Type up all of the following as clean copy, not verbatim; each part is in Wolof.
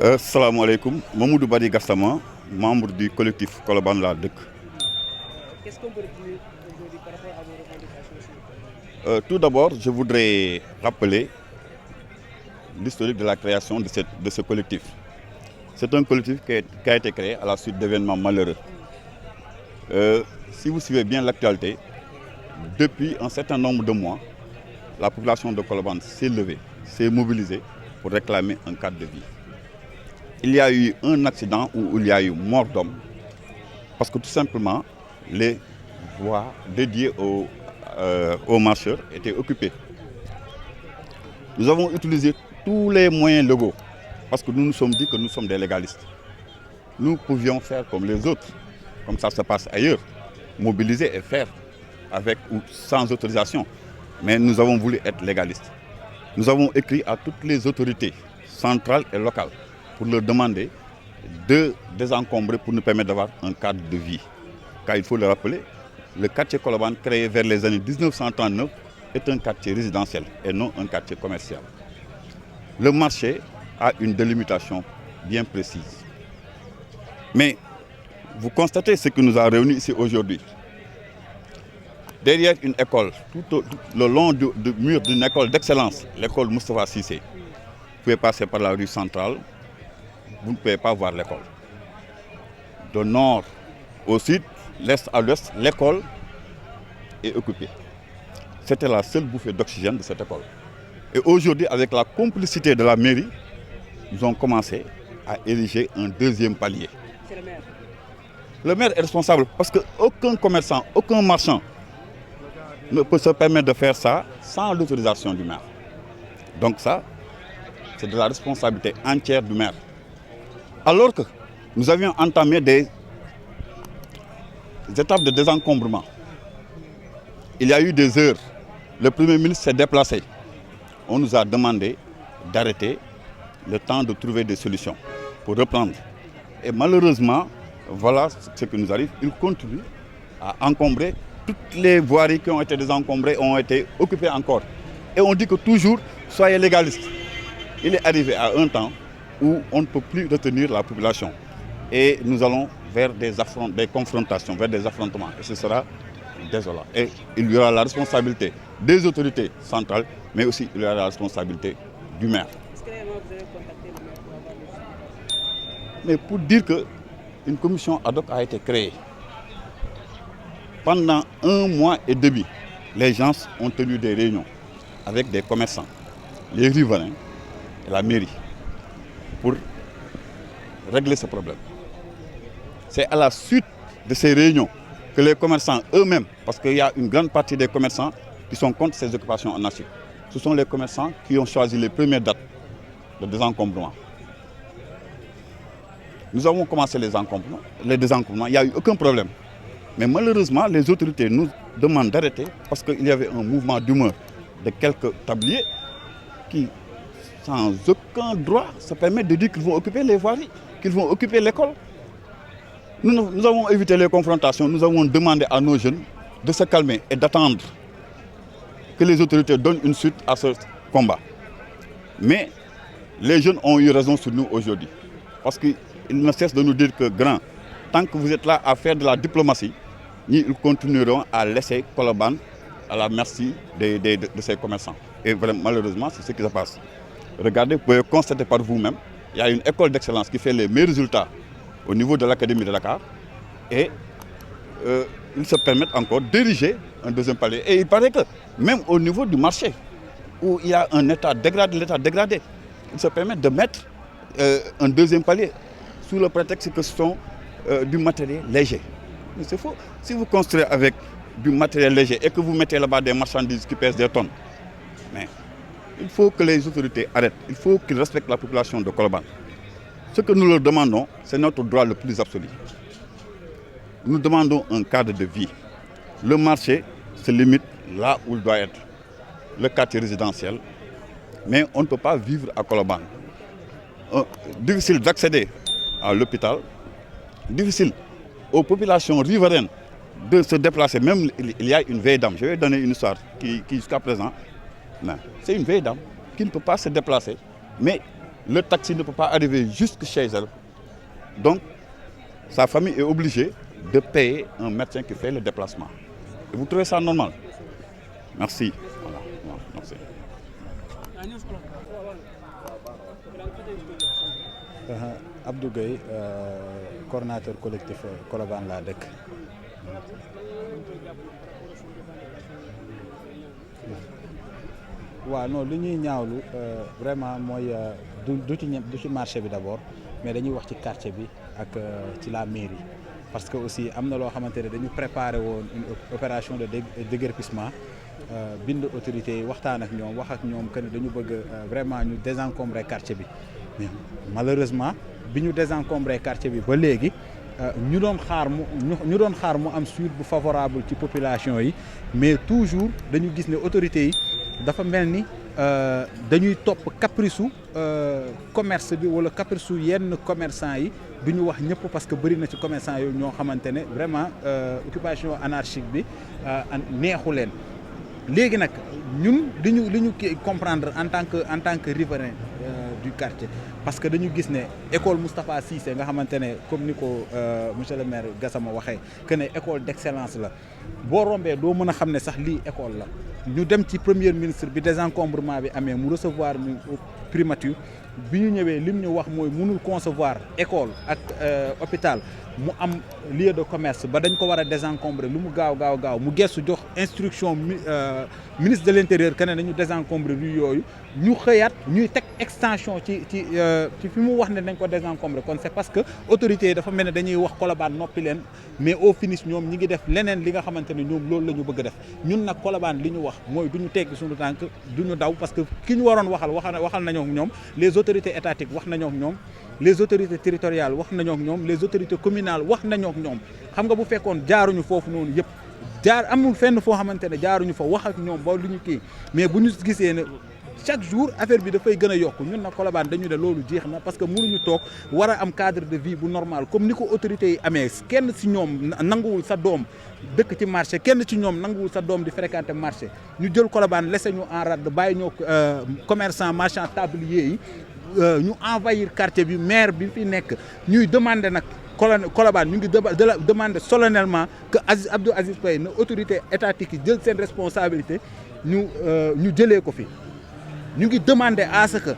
Salam alaikum, Mamoudou Badi Gassama, membre du collectif Koloban La Dek. Qu'est-ce qu'on peut dire aujourd'hui par rapport à vos revendications? Tout d'abord, je voudrais rappeler l'historique de la création de ce collectif. C'est un collectif qui a été créé à la suite d'événements malheureux. Si vous suivez bien l'actualité, depuis un certain nombre de mois, la population de Koloban s'est levée, s'est mobilisée pour réclamer un cadre de vie. Il y a eu un accident où il y a eu mort d'homme, parce que tout simplement, les voies dédiées aux marcheurs étaient occupées. Nous avons utilisé tous les moyens légaux, parce que nous nous sommes dit que nous sommes des légalistes. Nous pouvions faire comme les autres, comme ça se passe ailleurs, mobiliser et faire avec ou sans autorisation. Mais nous avons voulu être légalistes. Nous avons écrit à toutes les autorités centrales et locales pour leur demander de désencombrer pour nous permettre d'avoir un cadre de vie. Car il faut le rappeler, le quartier Koloban, créé vers les années 1939, est un quartier résidentiel et non un quartier commercial. Le marché a une délimitation bien précise. Mais vous constatez ce qui nous a réunis ici aujourd'hui. Derrière une école, tout le long du mur d'une école d'excellence, l'école Moustapha Cissé, vous pouvez passer par la rue centrale, vous ne pouvez pas voir l'école. De nord au sud, l'est à l'ouest, l'école est occupée. C'était la seule bouffée d'oxygène de cette école. Et aujourd'hui, avec la complicité de la mairie, nous avons commencé à ériger un deuxième palier. C'est le maire. Le maire est responsable parce qu'aucun commerçant, aucun marchand ne peut se permettre de faire ça sans l'autorisation du maire. Donc ça, c'est de la responsabilité entière du maire. Alors que nous avions entamé des étapes de désencombrement. Il y a eu des heures. Le Premier ministre s'est déplacé. On nous a demandé d'arrêter le temps de trouver des solutions pour reprendre. Et malheureusement, voilà ce qui nous arrive. Il continue à encombrer. Toutes les voiries qui ont été désencombrées ont été occupées encore. Et on dit que toujours, soyez légalistes. Il est arrivé à un temps où on ne peut plus retenir la population. Et nous allons vers des confrontations, vers des affrontements. Et ce sera désolant. Et il y aura la responsabilité des autorités centrales, mais aussi il y aura la responsabilité du maire. Est-ce que vous avez contacté le maire pour avoir le suivi? Mais pour dire qu'une commission ad hoc a été créée, pendant un mois et demi, les gens ont tenu des réunions avec des commerçants, les riverains et la mairie pour régler ce problème. C'est à la suite de ces réunions que les commerçants eux-mêmes, parce qu'il y a une grande partie des commerçants qui sont contre ces occupations anarchiques, ce sont les commerçants qui ont choisi les premières dates de désencombrement. Nous avons commencé les désencombrements, il n'y a eu aucun problème. Mais malheureusement, les autorités nous demandent d'arrêter parce qu'il y avait un mouvement d'humeur de quelques tabliers qui, sans aucun droit, se permettent de dire qu'ils vont occuper les voiries, qu'ils vont occuper l'école. Nous avons évité les confrontations, nous avons demandé à nos jeunes de se calmer et d'attendre que les autorités donnent une suite à ce combat. Mais les jeunes ont eu raison sur nous aujourd'hui. Parce qu'ils ne cessent de nous dire que, grand, tant que vous êtes là à faire de la diplomatie, ils continueront à laisser Koloban à la merci de ces commerçants. Et vraiment, malheureusement, c'est ce qui se passe. Regardez, vous pouvez constater par vous-même, il y a une école d'excellence qui fait les meilleurs résultats au niveau de l'Académie de Dakar. Et ils se permettent encore d'ériger un deuxième palier. Et il paraît que même au niveau du marché, où il y a un état dégradé, ils se permettent de mettre un deuxième palier sous le prétexte que ce sont du matériel léger. Mais c'est faux. Si vous construisez avec du matériel léger et que vous mettez là-bas des marchandises qui pèsent des tonnes, mais il faut que les autorités arrêtent. Il faut qu'ils respectent la population de Koloban. Ce que nous leur demandons, c'est notre droit le plus absolu. Nous demandons un cadre de vie. Le marché se limite là où il doit être, le quartier résidentiel, mais on ne peut pas vivre à Koloban. Difficile d'accéder à l'hôpital, difficile aux populations riveraines de se déplacer. Même il y a une vieille dame, je vais donner une histoire qui jusqu'à présent, c'est une vieille dame qui ne peut pas se déplacer. Mais le taxi ne peut pas arriver jusque chez elle. Donc, sa famille est obligée de payer un médecin qui fait le déplacement. Et vous trouvez ça normal? Merci. Voilà. Merci. Abdou Gueye coordonnateur collectif Colobane laa dëkk. waaw non li ñuy ñaawlu vraiment mooy du ci marché bi d'abord mais dañuy wax ci quartier bi ak ci la mairie parce que aussi am na loo xamante ne dañu préparer woon une opération de déguerpissement bind autorités yi waxtaan ak ñoom wax ak ñoom que ne dañu bëgg vraiment ñu désencombrer quartier bi mais malheureusement bi ñu désencombrer quartier bi ba léegi ñu doon xaar mu am suite bu favorable ci population yi mais toujours dañu gis ne autorités yi dafa mel ni dañuy topp caprice su commerce bi wala caprice su yenn commerçant yi du ñu wax ñëpp parce que bëri na ci commerçant yooyu ñoo xamante ne vraiment occupation anarchique bi neexu leen. léegi nag ñun li ñu comprendre en tant que riverain du quartier parce que dañu gis ne école Moustapha Cissé nga xamante ne comme ni ko monsieur le maire Gassama waxee que ne école d'excellence la boo rombee doo mën a xam ne sax lii école la ñu dem ci premier ministre bi désencombrement bi amee mu recevoir ñu primature bi ñu ñëwee lim ñu wax mooy mënul concevoir école ak hôpital mu am lieu de commerce ba dañ ko war a désencombrer lu mu gaaw mu gestu jox instruction ministre de l'intérieur que ne nañu désencombrer rue yooyu ñu xëyaat ñuy teg extension ci fi mu wax ne dañ ko désencombrer kon c'est parce que autorités yi dafa mel ne dañuy wax Colobane noppi leen mais au finish ñoom ñi ngi def leneen li nga xamante ne ñoom loolu la ñu bëgg a def ñun nag Colobane li ñu wax mooy du ñu teggi suñu tànk du ñu daw parce que ki ñu waroon waxal nañoo ak ñoom les autorités étatiques wax nañoo ak ñoom les autorités territoriales wax nañoo ak ñoom les autorités communales wax nañoo ak ñoom xam nga bu fekkoon jaaruñu foofu noonu yëpp amul fenn foo xamante ne jaaruñu fa wax ak ñoom ba lu ñu kii mais bu ñu gisee ne chaque jour affaire bi dafay gën a yokk ñun nag Colobane dañu ne loolu jeex na parce que mënuñu toog war a am cadre de vie bu normal comme ni ko autorités yi amee kenn ci ñoom nanguwul sa doom dëkk ci marché kenn ci ñoom nanguwul sa doom di fréquenter marché ñu jël Colobane laissé ñu en rade bàyyi ñoo commerçant marchand tablier yi ñu envahir quartier bi maire bi fi nekk ñuy demander nag Colobane ñu ngi demander solennellement que Abdou Aziz Paye na autorité étatique yi jël seen responsabilité ñu jëlee ko fi ñu ngi demander à ce que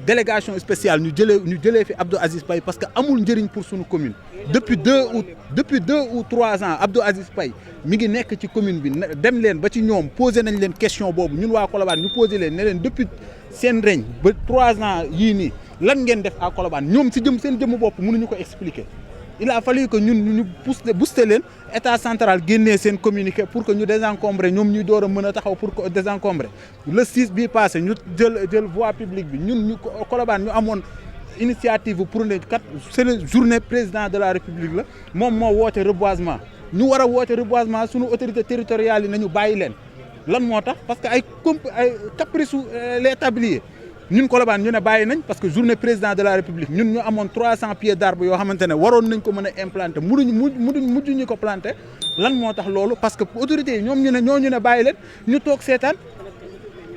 délégation spéciale ñu jëlee fi Abdou Aziz Paye parce que amul njëriñ pour suñu commune depuis deux ou trois ans Abdou Aziz Paye mi ngi nekk ci commune bi dem leen ba ci ñoom posé nañ leen question boobu ñun waa Colobane ñu posé leen ne leen depuis seen règne ba 3 ans yii nii lan ngeen def à Colobane ñoom si seen jëmm bopp mënuñu ko expliquer il a fallu que ñun ñu booster leen état central génnee seen communiqué pour que ñu désencombrer ñoom ñuy door a mën a taxaw pour désencombrer le 6 bii passé ñu jël voie publique bi ñun ñu Colobane ñu amoon initiative pour ne kat c'est la journée président de la république la moom moo woote reboisement ñu war a woote reboisement suñu autorité territoriales yi nañu bàyyi leen lan moo tax parce que ay caprice les tabliers ñun Colobane ñu ne bàyyi nañ parce que journée président de la république ñun ñu amoon 300 pieds d'arbre yoo xamante ne waroon nañ ko mën a implanter mujj ñu ko planter lan moo tax loolu parce que autorités yi ñoom ñu ne bàyyi leen ñu toog seetaan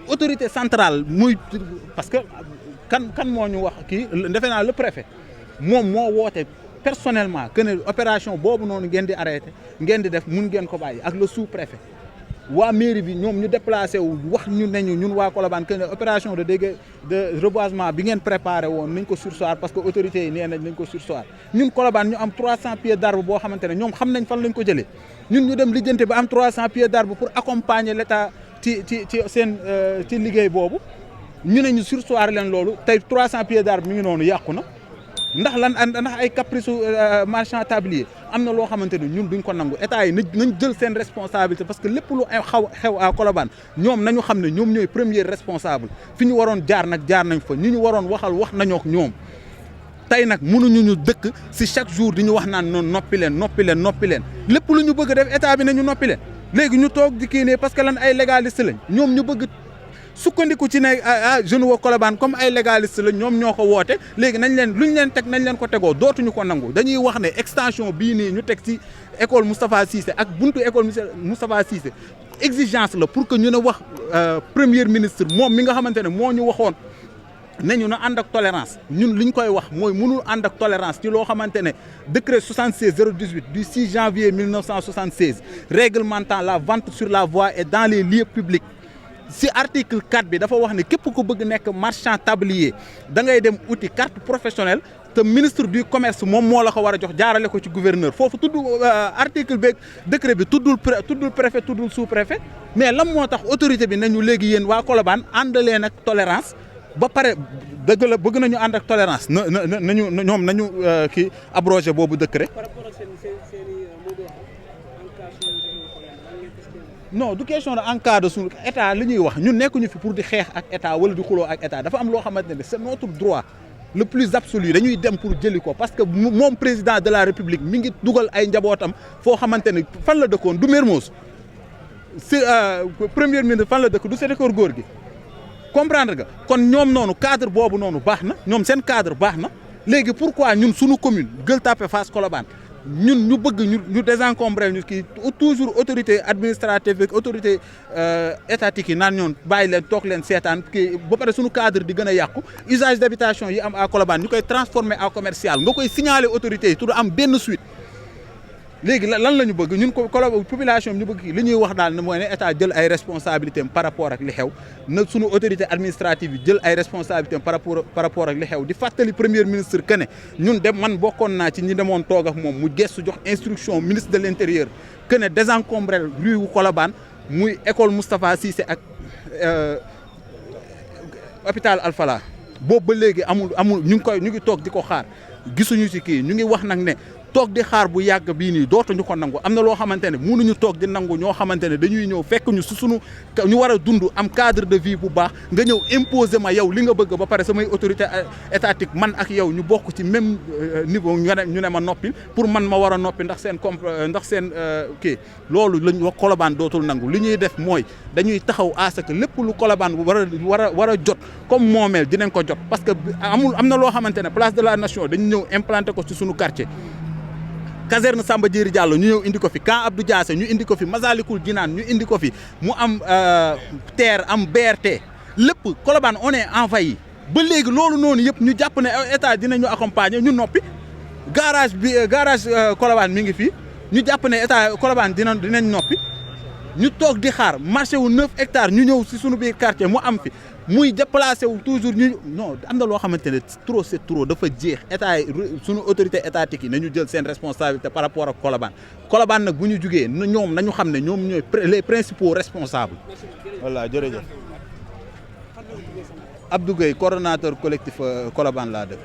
autorité centrale muy parce que kan moo ñu wax kii defe naa le préfet moom moo woote personnellement que ne opération boobu noonu ngeen di arrêté ngeen di def mun ngeen ko bàyyi ak le sous-préfet waa mairie bi ñoom ñu déplacé wu wax ñu ne ñun waa Colobane que ne opération de reboisement bi ngeen préparé woon nañ ko surseoir parce que autorités yi nee nañ ko surseoir ñun Colobane ñu am 300 pieds d'arbre boo xamante ne ñoom xam nañ fan lañ ko jëlee ñun ñu dem lijjante ba am 300 pieds d'arbre pour accompagner l'État ci liggéey boobu ñu ne ñu surseoir leen loolu tey 300 pieds d'arbre mi ngi noonu yàqu na ndax ay caprice marchand tablier am na loo xamante ne ñun duñ ko nangu état yi nañ jël seen responsabilité parce que lépp lu xew à Colobane ñoom nañu xam ne ñoom ñooy premier responsable fi ñu waroon jaar nañ fa ñu waroon wax nañoo ak ñoom tey nag mënuñu ñu dëkk si chaque jour di ñu wax naan noonu noppi leen lépp lu ñu bëgg def état bi nañu noppi leen léegi ñu toog di kii ne parce que lan ay légaliste lañ ñoom ñu bëgg sukkandiku ci ne jeune wa Colobane comme ay légaliste la ñoom ñoo ko woote léegi luñ leen teg nañ leen ko tegoo dootuñu ko nangu dañuy wax ne extension bii nii ñu teg ci école Moustapha Cissé ak buntu école Moustapha Cissé exigence la pour que ñu ne wax premier ministre moom mi nga xamante ne moo ñu waxoon nañu na ànd ak tolérance ñun li ñu koy wax mooy mënul ànd ak tolérance ci loo xamante ne décret 76 018 du 6 janvier 1976 réglementant la vente sur la voie et dans les lieux publics si article 4 bi dafa wax ne képp ku bëgg nekk marchand tablier da ngay dem uti carte professionnelle te ministre du commerce moom moo la ko war a jox jaarale ko ci gouverneur foofu tudd article beeg décret bi tuddul préfet tuddul sous préfet mais lan moo tax autorité bi nañu léegi yéen waa Colobane ànd leen ak tolérance ba pare dëgg la bëgg nañu ànd ak tolérance nañu ñoom nañu kii abrogé boobu décret. par rapport ak seen mot de non du question de en cas de suñu état li ñuy wax ñun nekkuñu fi pour di xeex ak état wala di xuloo ak état dafa am loo xamante ne c'est notre droit le plus absolu dañuy dem pour jëli ko parce que moom président de la république mi ngi dugal ay njabootam foo xamante ne fan la dëkkoon du Mermoz si premier ministre fan la dëkk du Sénégal góor gi. comprendre nga kon ñoom noonu cadre boobu noonu baax na ñoom seen cadre baax na léegi pourquoi ñun suñu commune Gueule Tapée Fass Colobane ñun ñu bëgg ñu désencombrer ñu kii toujours autorité administrative ak autorité étatique yi naan ñoon bàyyi leen toog leen seetaan kii ba pare suñu cadre di gën a yàqu usage d'habitation yi am à Colobane ñu koy transformer en commercial nga koy signaler autorités yi tudd am benn suite léegi lan la ñu bëgg ñun ko population bi ñu bëgg li ñuy wax daal ne mooy ne état jël ay responsabilités par rapport ak li xew na suñu autorité administrative yi jël ay responsabilités par rapport ak li xew di fàttali premier ministre que ne ñun dem man bokkoon naa ci ñi demoon toog ak moom mu gestu jox instruction ministre de l'intérieur que ne désencombrer rue wu Colobane muy école Moustapha Cissé ak hôpital Alfala boobu ba léegi amul ñu ngi toog di ko xaar gisuñu ci kii ñu ngi wax nag ne toog di xaar bu yàgg bii nii dootuñu ko nangu am na loo xamante ne mënuñu toog di nangu ñoo xamante ne dañuy ñëw fekk ñu su sunu ñu war a dund am cadre de vie bu baax nga ñëw imposer ma yow li nga bëgg ba pare samay autorité étatique man ak yow ñu bokk ci même niveau ñu ne ma noppi pour man ma war a noppi ndax seen kii loolu lañ wax Colobane dootul nangu li ñuy def mooy dañuy taxaw à ce que lépp lu Colobane war a jot comme moomeel dinañ ko jot parce que am na loo xamante ne place de la nation dañu ñëw implanté ko ci sunu quartier. caserne Samba Diéry Diallo ñu ñëw indi ko fi camp Abdou Diassé ñu indi ko fi Masalikul Jinaan ñu indi ko fi mu am TER am BRT lépp Colobane on est envahi ba léegi loolu noonu yëpp ñu jàpp ne état dinañu accompagner ñu noppi garage Colobane mi ngi fi ñu jàpp ne état Colobane dinañ noppi ñu toog di xaar marché wu 9 hectares ñu ñëw si sunu biir quartier mu am fi muy déplacé wu toujours ñu non am na loo xamante ne trop c'est trop dafa jeex état yi sunu autorité étatique yi nañu jël seen responsabilité par rapport ak Colobane nag bu ñu jugee ñoom nañu xam ne ñoom ñooy les principaux responsables. voilà jërëjëf. Abdou Gueye coordonnateur collectif Colobane laa dëkk.